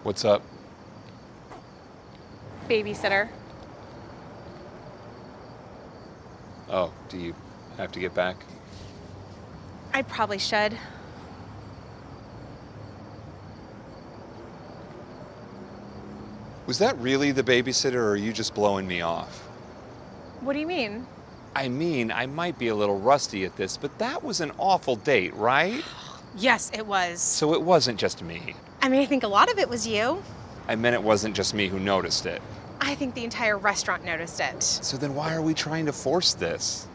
What's up? Babysitter. Oh, do you have to get back? I probably should. Was that really the babysitter, or are you just blowing me off? What do you mean? I mean, I might be a little rusty at this, but that was an awful date, right? Yes, it was. So it wasn't just me. I mean, I think a lot of it was you. I meant it wasn't just me who noticed it. I think the entire restaurant noticed it. So then why are we trying to force this?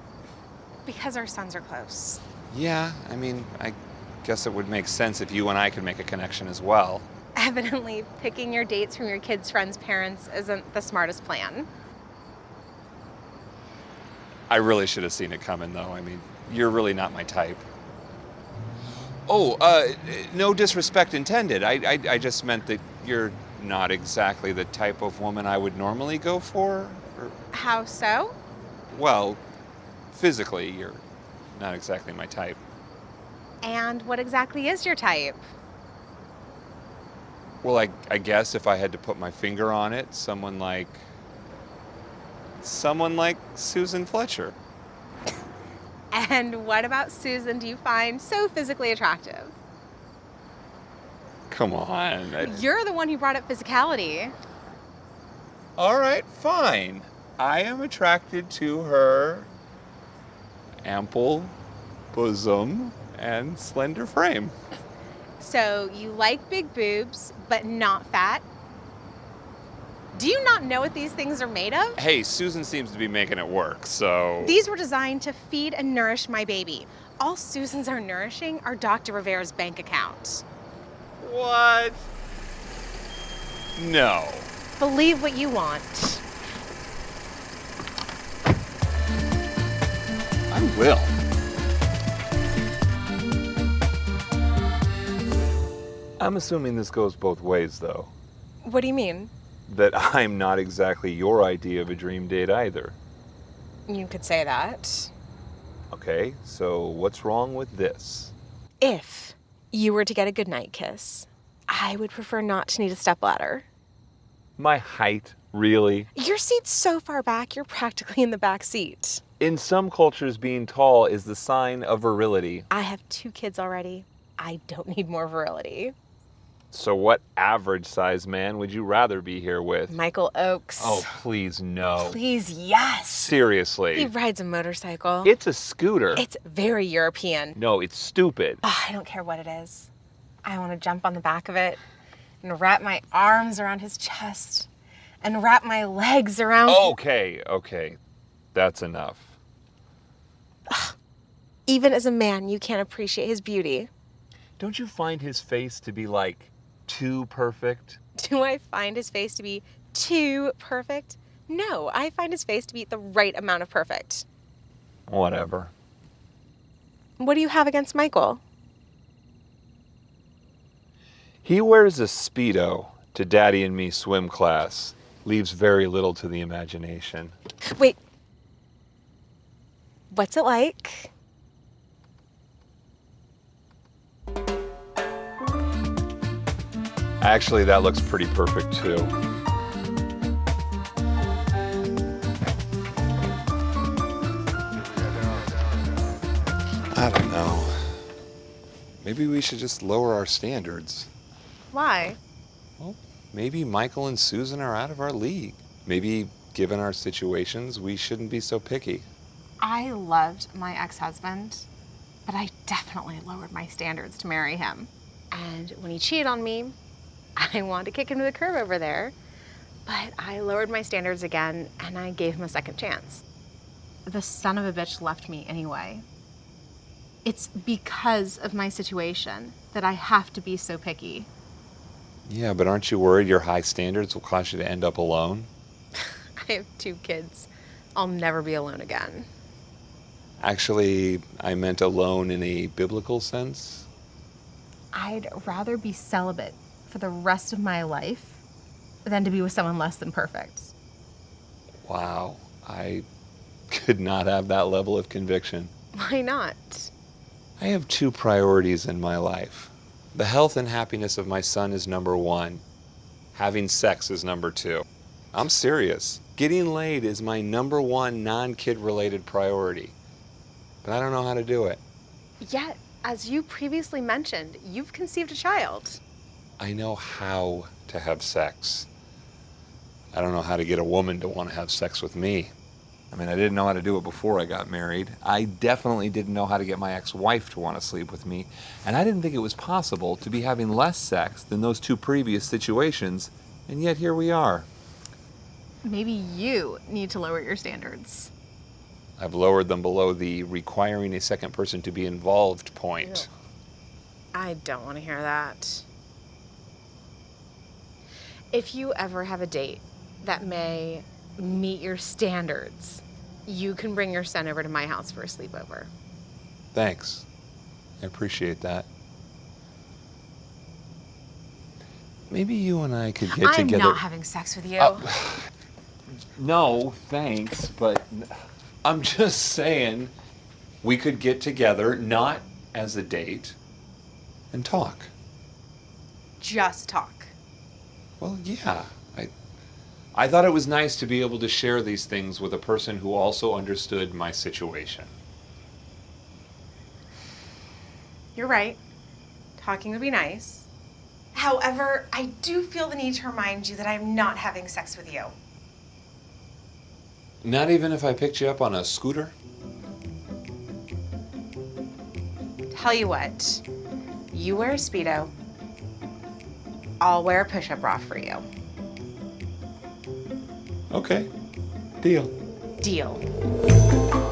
Because our sons are close. Yeah, I mean, I guess it would make sense if you and I could make a connection as well. Evidently, picking your dates from your kids' friends' parents isn't the smartest plan. I really should have seen it coming, though. I mean, you're really not my type. Oh, no disrespect intended. I just meant that you're not exactly the type of woman I would normally go for. How so? Well, physically, you're not exactly my type. And what exactly is your type? Well, I guess if I had to put my finger on it, someone like Susan Fletcher. And what about Susan do you find so physically attractive? Come on. You're the one who brought up physicality. All right, fine. I am attracted to her ample bosom and slender frame. So you like big boobs, but not fat? Do you not know what these things are made of? Hey, Susan seems to be making it work, so... These were designed to feed and nourish my baby. All Susans are nourishing are Dr. Rivera's bank account. What? No. Believe what you want. I will. I'm assuming this goes both ways, though. What do you mean? That I'm not exactly your idea of a dream date either. You could say that. Okay, so what's wrong with this? If you were to get a goodnight kiss, I would prefer not to need a stepladder. My height, really? Your seat's so far back, you're practically in the back seat. In some cultures, being tall is the sign of virility. I have 2 kids already. I don't need more virility. So what average-sized man would you rather be here with? Michael Oakes. Oh, please, no. Please, yes. Seriously. He rides a motorcycle. It's a scooter. It's very European. No, it's stupid. Oh, I don't care what it is. I want to jump on the back of it and wrap my arms around his chest and wrap my legs around... Okay. That's enough. Even as a man, you can't appreciate his beauty. Don't you find his face to be, like, too perfect? Do I find his face to be too perfect? No, I find his face to be the right amount of perfect. Whatever. What do you have against Michael? He wears a Speedo to Daddy and me swim class. Leaves very little to the imagination. Wait. What's it like? Actually, that looks pretty perfect, too. I don't know. Maybe we should just lower our standards. Why? Well, maybe Michael and Susan are out of our league. Maybe, given our situations, we shouldn't be so picky. I loved my ex-husband, but I definitely lowered my standards to marry him. And when he cheated on me, I wanted to kick him to the curb over there, but I lowered my standards again and I gave him a second chance. The son of a bitch left me anyway. It's because of my situation that I have to be so picky. Yeah, but aren't you worried your high standards will cause you to end up alone? I have 2 kids. I'll never be alone again. Actually, I meant alone in a biblical sense. I'd rather be celibate for the rest of my life than to be with someone less than perfect. Wow, I could not have that level of conviction. Why not? I have 2 priorities in my life. The health and happiness of my son is number 1, Having sex is number 2. I'm serious. Getting laid is my number 1 non-kid related priority. But I don't know how to do it. Yet, as you previously mentioned, you've conceived a child. I know how to have sex. I don't know how to get a woman to want to have sex with me. I mean, I didn't know how to do it before I got married. I definitely didn't know how to get my ex-wife to want to sleep with me. And I didn't think it was possible to be having less sex than those 2 previous situations. And yet here we are. Maybe you need to lower your standards. I've lowered them below the requiring a second person to be involved point. I don't want to hear that. If you ever have a date that may meet your standards, you can bring your son over to my house for a sleepover. Thanks. I appreciate that. Maybe you and I could get together. I'm not having sex with you. No, thanks, but I'm just saying we could get together, not as a date, and talk. Just talk. Well, yeah. I thought it was nice to be able to share these things with a person who also understood my situation. You're right. Talking would be nice. However, I do feel the need to remind you that I'm not having sex with you. Not even if I picked you up on a scooter? Tell you what, you wear a Speedo, I'll wear a push-up bra for you. Okay. Deal. Deal.